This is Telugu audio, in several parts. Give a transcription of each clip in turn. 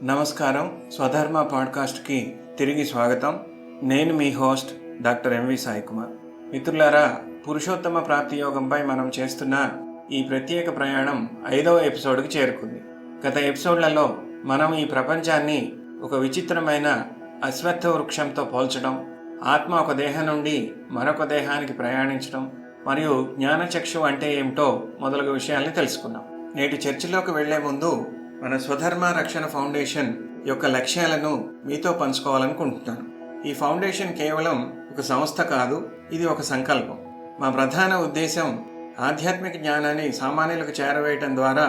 నమస్కారం. స్వధర్మ పాడ్కాస్ట్కి తిరిగి స్వాగతం. నేను మీ host doctor MV Sai Kumar. మిత్రులారా, పురుషోత్తమ ప్రాప్తి యోగంపై మనం చేస్తున్న ఈ ప్రత్యేక ప్రయాణం 5వ ఎపిసోడ్కి చేరుకుంది. గత ఎపిసోడ్లలో మనం ఈ ప్రపంచాన్ని ఒక విచిత్రమైన అశ్వత్థ వృక్షంతో పోల్చడం, ఆత్మ ఒక దేహం నుండి మరొక దేహానికి ప్రయాణించడం మరియు జ్ఞానచక్షు అంటే ఏమిటో మొదలగు విషయాల్ని తెలుసుకున్నాం. నేటి చర్చలోకి వెళ్లే ముందు మన స్వధర్మ రక్షణ ఫౌండేషన్ యొక్క లక్ష్యాలను మీతో పంచుకోవాలనుకుంటున్నాను. ఈ ఫౌండేషన్ కేవలం ఒక సంస్థ కాదు, ఇది ఒక సంకల్పం. మా ప్రధాన ఉద్దేశం ఆధ్యాత్మిక జ్ఞానాన్ని సామాన్యులకు చేరవేయటం ద్వారా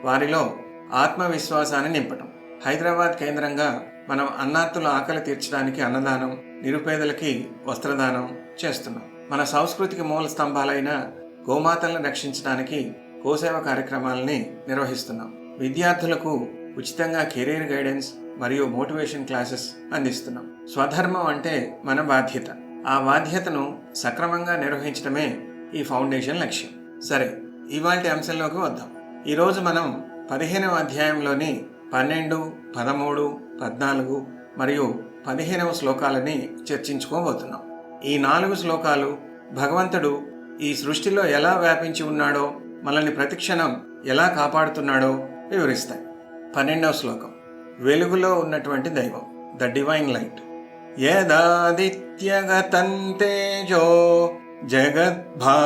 వారిలో ఆత్మవిశ్వాసాన్ని నింపటం. హైదరాబాద్ కేంద్రంగా మనం అన్నార్తుల ఆకలి తీర్చడానికి అన్నదానం, నిరుపేదలకి వస్త్రదానం చేస్తున్నాం. మన సంస్కృతికి మూల స్తంభాలైన గోమాతలను రక్షించడానికి గోసేవ కార్యక్రమాలని నిర్వహిస్తున్నాం. విద్యార్థులకు ఉచితంగా కెరీర్ గైడెన్స్ మరియు మోటివేషన్ క్లాసెస్ అందిస్తున్నాం. స్వధర్మం అంటే మన బాధ్యత. ఆ బాధ్యతను సక్రమంగా నిర్వహించడమే ఈ ఫౌండేషన్ లక్ష్యం. సరే, ఇవాల్టి అంశంలోకి వద్దాం. ఈరోజు మనం 15వ అధ్యాయంలోని 12, 13, 14 మరియు 15వ శ్లోకాలని చర్చించుకోబోతున్నాం. ఈ 4 శ్లోకాలు భగవంతుడు ఈ సృష్టిలో ఎలా వ్యాపించి ఉన్నాడో, మనల్ని ప్రతిక్షణం ఎలా కాపాడుతున్నాడో వివరిస్తాయి. 12వ శ్లోకం, వెలుగులో ఉన్నటువంటి దైవం, ద డివైన్ లైట్. యదాదిత్యగతం తేజో జగద్భాసయతేఖిలం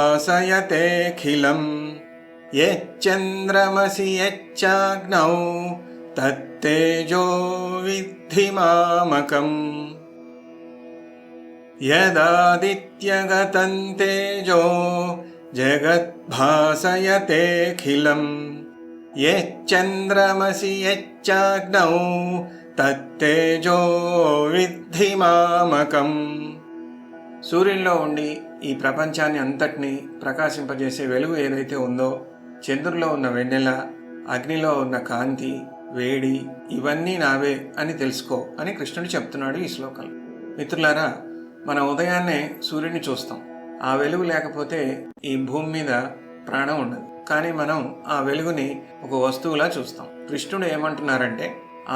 యచ్చంద్రమసి యచ్చాగ్నౌ తత్తేజో విద్ధి మామకం. యదాదిత్యగతం తేజో జగద్భాసయతేఖిలం యచ్చంద్రమసి యచ్చాగ్నౌ తత్తేజో విద్ధి మామకం. సూర్యుల్లో ఉండి ఈ ప్రపంచాన్ని అంతటినీ ప్రకాశింపజేసే వెలుగు ఏదైతే ఉందో, చంద్రుల్లో ఉన్న వెన్నెల, అగ్నిలో ఉన్న కాంతి, వేడి, ఇవన్నీ నావే అని తెలుసుకో అని కృష్ణుడు చెప్తున్నాడు ఈ శ్లోకంలో. మిత్రులారా, మన ఉదయాన్నే సూర్యుని చూస్తాం. ఆ వెలుగు లేకపోతే ఈ భూమి మీద ప్రాణం ఉండదు. కానీ మనం ఆ వెలుగుని ఒక వస్తువులా చూస్తాం. కృష్ణుడు ఏమంటున్నారంటే,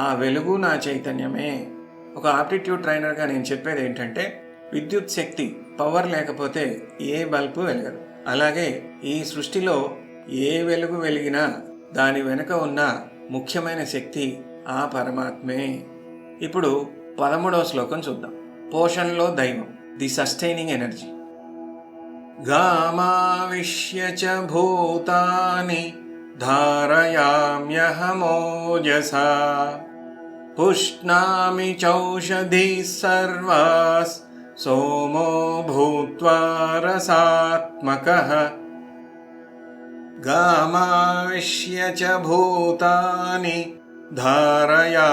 ఆ వెలుగు నా చైతన్యమే. ఒక ఆప్టిట్యూడ్ ట్రైనర్గా నేను చెప్పేది ఏంటంటే, విద్యుత్ శక్తి, పవర్ లేకపోతే ఏ బల్బు వెలగదు. అలాగే ఈ సృష్టిలో ఏ వెలుగు వెలిగినా దాని వెనుక ఉన్న ముఖ్యమైన శక్తి ఆ పరమాత్మే. ఇప్పుడు 13వ శ్లోకం చూద్దాం. పోషణలో దైవం, ది సస్టైనింగ్ ఎనర్జీ. గామావిశ్య చ భూతాని ధారయామ్యహమోజసా పుష్ణామి చౌషధీః సర్వాస్ సోమో భూత్వా రసాత్మకః. గామావిశ్య చ భూతాని ధారయామ్యహమోజసా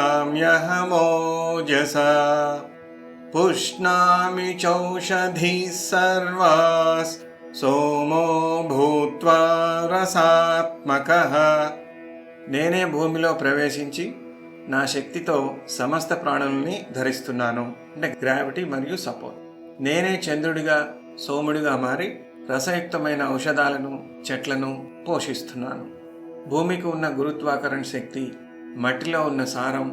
పుష్ణామి చౌషధీః సర్వాస్ సోమో భూత్వా రసాత్మకః. నేనే భూమిలో ప్రవేశించి నా శక్తితో సమస్త ప్రాణుల్ని ధరిస్తున్నాను, అంటే గ్రావిటీ మరియు సపోర్ట్. నేనే చంద్రుడిగా, సోముడిగా మారి రసయుక్తమైన ఔషధాలను, చెట్లను పోషిస్తున్నాను. భూమికి ఉన్న గురుత్వాకర్షణ శక్తి, మట్టిలో ఉన్న సారం,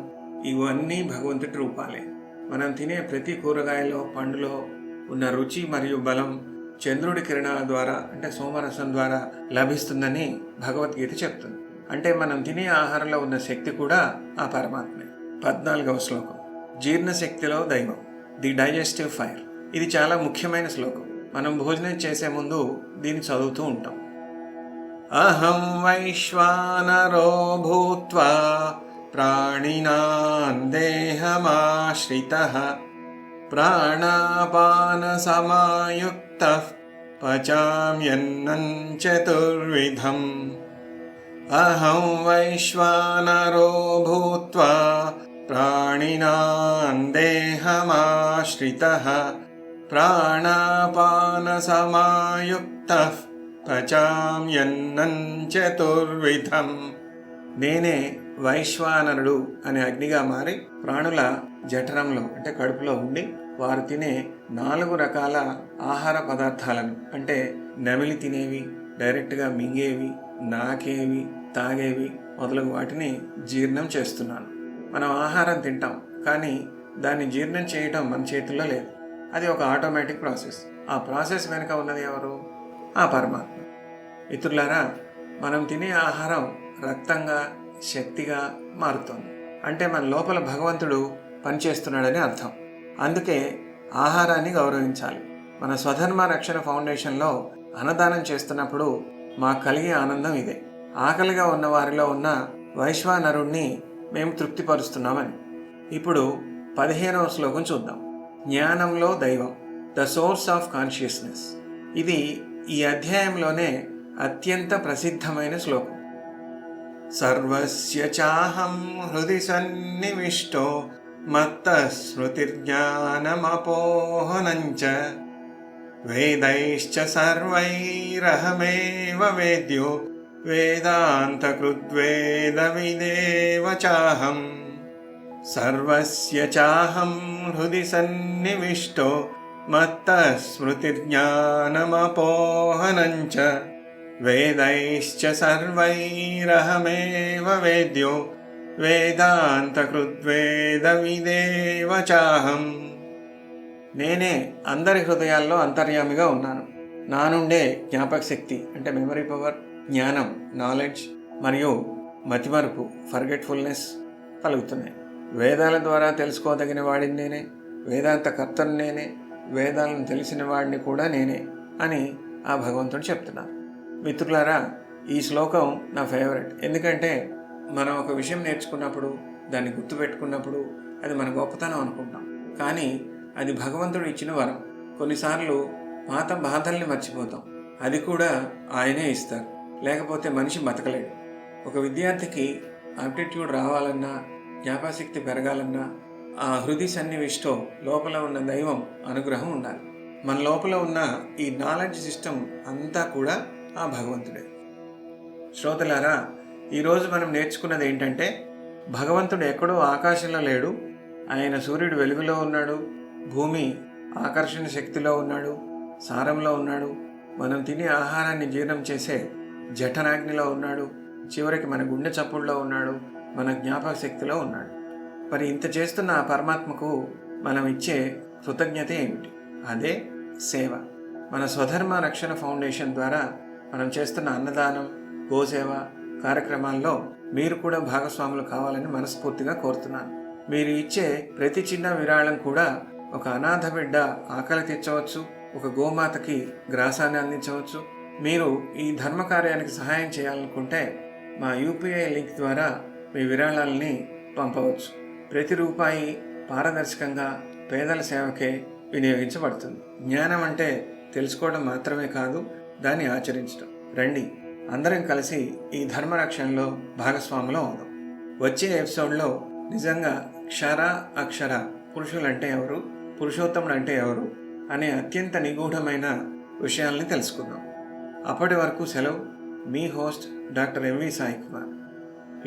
ఇవన్నీ భగవంతుడి రూపాలే. మనం తినే ప్రతి కూరగాయలో, పండులో ఉన్న రుచి మరియు బలం చంద్రుడి కిరణాల ద్వారా, అంటే సోమరసం ద్వారా లభిస్తుందని భగవద్గీత చెప్తుంది. అంటే మనం తినే ఆహారంలో ఉన్న శక్తి కూడా ఆ పరమాత్మే. 14వ శ్లోకం, జీర్ణశక్తిలో దైవం, ది డైజెస్టివ్ ఫైర్. ఇది చాలా ముఖ్యమైన శ్లోకం. మనం భోజనం చేసే ముందు దీన్ని చదువుతూ ఉంటాం. అహం వైశ్వానరో భూత్వా ప్రాణినాం దేహమాశ్రితః ప్రాణాపానసమాయుక్తః పచామ్యన్నం చతుర్విధం. అహం వైశ్వానరో భూత్వా ప్రాణినాం దేహమాశ్రితః ప్రాణాపానసమాయుక్తః పచామ్యన్నం చతుర్విధం. నేనే వైశ్వానరుడు అనే అగ్నిగా మారి ప్రాణుల జఠరంలో, అంటే కడుపులో ఉండి వారు తినే 4 రకాల ఆహార పదార్థాలను, అంటే నమిలి తినేవి, డైరెక్ట్గా మింగేవి, నాకేవి, తాగేవి మొదలగు వాటిని జీర్ణం చేస్తున్నాను. మనం ఆహారం తింటాం, కానీ దాన్ని జీర్ణం చేయడం మన చేతుల్లో లేదు. అది ఒక ఆటోమేటిక్ ప్రాసెస్. ఆ ప్రాసెస్ వెనుక ఉన్నది ఎవరు? ఆ పరమాత్మ. మిత్రులారా, మనం తినే ఆహారం రక్తంగా, శక్తిగా మారుతుంది. అంటే మన లోపల భగవంతుడు పనిచేస్తున్నాడని అర్థం. అందుకే ఆహారాన్ని గౌరవించాలి. మన స్వధర్మ రక్షణ ఫౌండేషన్లో అన్నదానం చేస్తున్నప్పుడు మాకు కలిగే ఆనందం ఇదే. ఆకలిగా ఉన్న వారిలో ఉన్న వైశ్వానరుణ్ణి మేము తృప్తిపరుస్తున్నామని. ఇప్పుడు 15వ శ్లోకం చూద్దాం. జ్ఞానంలో దైవం, ద సోర్స్ ఆఫ్ కాన్షియస్నెస్. ఇది ఈ అధ్యాయంలోనే అత్యంత ప్రసిద్ధమైన శ్లోకం. సర్వస్య చాహం హృది సన్నివిష్టో మత్త స్మృతిర్జ్ఞానమపోహనంచ వేదైశ్చ సర్వైరహమేవ వేద్యో వేదాంతకృద్వేద విదేవ చాహం. సర్వస్య చాహం హృది సన్నివిష్టో మత్త స్మృతిర్జ్ఞానమపోహనంచ వేదైశ్చ సర్వైరహమేవ వేద్యో వేదాంతకృద్వేద విదేవ చాహం. నేనే అందరి హృదయాల్లో అంతర్యామిగా ఉన్నాను. నా నుండే జ్ఞాపక శక్తి అంటే మెమరీ పవర్, జ్ఞానం నాలెడ్జ్ మరియు మతిమరుపు ఫర్గెట్ఫుల్నెస్ కలుగుతున్నాయి. వేదాల ద్వారా తెలుసుకోదగిన వాడిని నేనే, వేదాంత కర్తను నేనే, వేదాలను తెలిసిన వాడిని కూడా నేనే అని ఆ భగవంతుడు చెప్తున్నారు. మిత్రులారా, ఈ శ్లోకం నా ఫేవరెట్. ఎందుకంటే మనం ఒక విషయం నేర్చుకున్నప్పుడు, దాన్ని గుర్తుపెట్టుకున్నప్పుడు అది మన గొప్పతనం అనుకుంటాం. కానీ అది భగవంతుడు ఇచ్చిన వరం. కొన్నిసార్లు పాత బాధల్ని మర్చిపోతాం. అది కూడా ఆయనే ఇస్తారు, లేకపోతే మనిషి బతకలేడు. ఒక విద్యార్థికి ఆప్టిట్యూడ్ రావాలన్నా, జ్ఞాపకశక్తి పెరగాలన్నా ఆ హృది సన్నివిష్టో లోపల ఉన్న దైవం అనుగ్రహం ఉండాలి. మన లోపల ఉన్న ఈ నాలెడ్జ్ సిస్టమ్ అంతా కూడా ఆ భగవంతుడే. శ్రోతలారా, ఈరోజు మనం నేర్చుకున్నది ఏంటంటే, భగవంతుడు ఎక్కడో ఆకాశంలో లేడు. ఆయన సూర్యుడు వెలుగులో ఉన్నాడు, భూమి ఆకర్షణ శక్తిలో ఉన్నాడు, సారంలో ఉన్నాడు, మనం తినే ఆహారాన్ని జీర్ణం చేసే జఠరాగ్నిలో ఉన్నాడు, చివరికి మన గుండె చప్పుడులో ఉన్నాడు, మన జ్ఞాపక శక్తిలో ఉన్నాడు. మరి ఇంత చేస్తున్న ఆ పరమాత్మకు మనం ఇచ్చే కృతజ్ఞత ఏమిటి? అదే సేవ. మన స్వధర్మ రక్షణ ఫౌండేషన్ ద్వారా మనం చేస్తున్న అన్నదానం, గోసేవ కార్యక్రమాల్లో మీరు కూడా భాగస్వాములు కావాలని మనస్ఫూర్తిగా కోరుతున్నాను. మీరు ఇచ్చే ప్రతి చిన్న విరాళం కూడా ఒక అనాథ బిడ్డ ఆకలి తీర్చవచ్చు, ఒక గోమాతకి గ్రాసాన్ని అందించవచ్చు. మీరు ఈ ధర్మ కార్యానికి సహాయం చేయాలనుకుంటే మా యూపీఐ లింక్ ద్వారా మీ విరాళాలని పంపవచ్చు. ప్రతి రూపాయి పారదర్శకంగా పేదల సేవకే వినియోగించబడుతుంది. జ్ఞానం అంటే తెలుసుకోవడం మాత్రమే కాదు, దాన్ని ఆచరించడం. రండి, అందరం కలిసి ఈ ధర్మరక్షణలో భాగస్వాములు అవుదాం. వచ్చే ఎపిసోడ్లో నిజంగా క్షర అక్షర పురుషులంటే ఎవరు, పురుషోత్తముడు అంటే ఎవరు అనే అత్యంత నిగూఢమైన విషయాల్ని తెలుసుకుందాం. అప్పటి వరకు సెలవు. మీ host doctor MV Sai Kumar.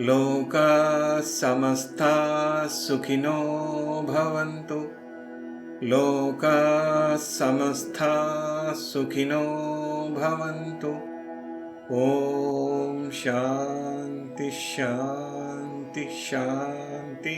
లోకా సమస్తా సుఖినో భవంతు. లోకా సమస్తా సుఖినో భవంతు. ఓం శాంతి శాంతి శాంతి.